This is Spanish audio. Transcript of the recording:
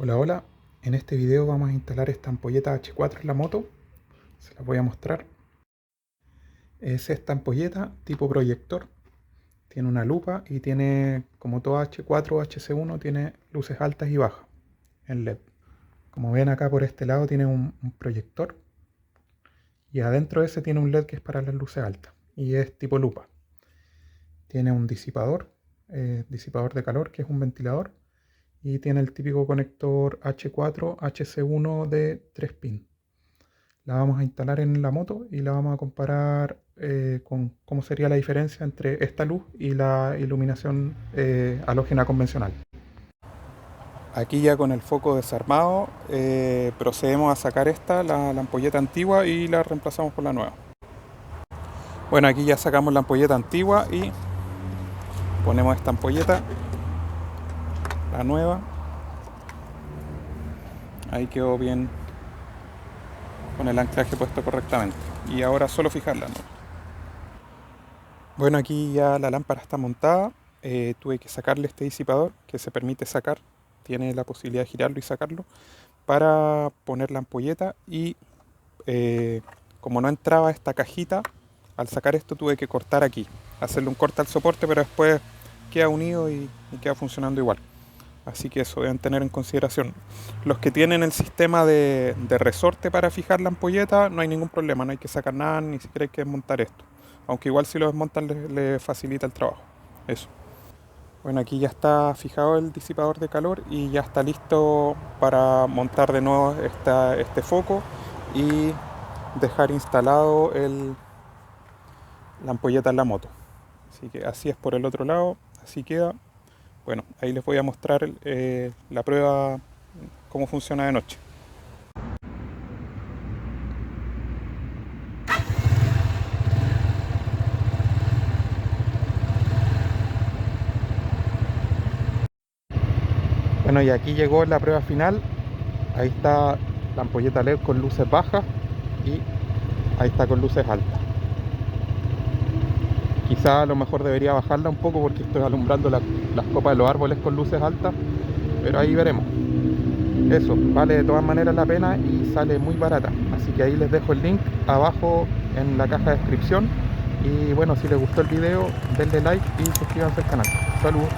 Hola, hola. En este video vamos a instalar esta ampolleta H4 en la moto. Se la voy a mostrar. Es esta ampolleta tipo proyector. Tiene una lupa y tiene, como toda H4 o HC1, tiene luces altas y bajas en LED. Como ven acá por este lado tiene un proyector. Y adentro de ese tiene un LED que es para las luces altas. Y es tipo lupa. Tiene un disipador de calor, que es un ventilador. Y tiene el típico conector H4 HC1 de 3 pins. La vamos a instalar en la moto y la vamos a comparar con cómo sería la diferencia entre esta luz y la iluminación halógena convencional. Aquí ya con el foco desarmado procedemos a sacar la ampolleta antigua, y la reemplazamos por la nueva. Bueno, aquí ya sacamos la ampolleta antigua y ponemos esta ampolleta, la nueva. Ahí quedó bien con el anclaje puesto correctamente. Y ahora solo fijarla, ¿no? Bueno, aquí ya la lámpara está montada. Tuve que sacarle este disipador que se permite sacar. Tiene la posibilidad de girarlo y sacarlo para poner la ampolleta. Y como no entraba esta cajita, al sacar esto tuve que cortar aquí. Hacerle un corte al soporte, pero después queda unido y queda funcionando igual. Así que eso deben tener en consideración. Los que tienen el sistema de resorte para fijar la ampolleta, no hay ningún problema, no hay que sacar nada, ni siquiera hay que desmontar esto. Aunque igual si lo desmontan les facilita el trabajo. Eso. Bueno, aquí ya está fijado el disipador de calor y ya está listo para montar de nuevo este foco y dejar instalado la ampolleta en la moto. Así que así es por el otro lado, así queda. Bueno, ahí les voy a mostrar la prueba, cómo funciona de noche. Bueno, y aquí llegó la prueba final. Ahí está la ampolleta LED con luces bajas y ahí está con luces altas. Quizá a lo mejor debería bajarla un poco porque estoy alumbrando las copas de los árboles con luces altas, pero ahí veremos. Eso, vale de todas maneras la pena y sale muy barata. Así que ahí les dejo el link abajo en la caja de descripción. Y bueno, si les gustó el video, denle like y suscríbanse al canal. Saludos.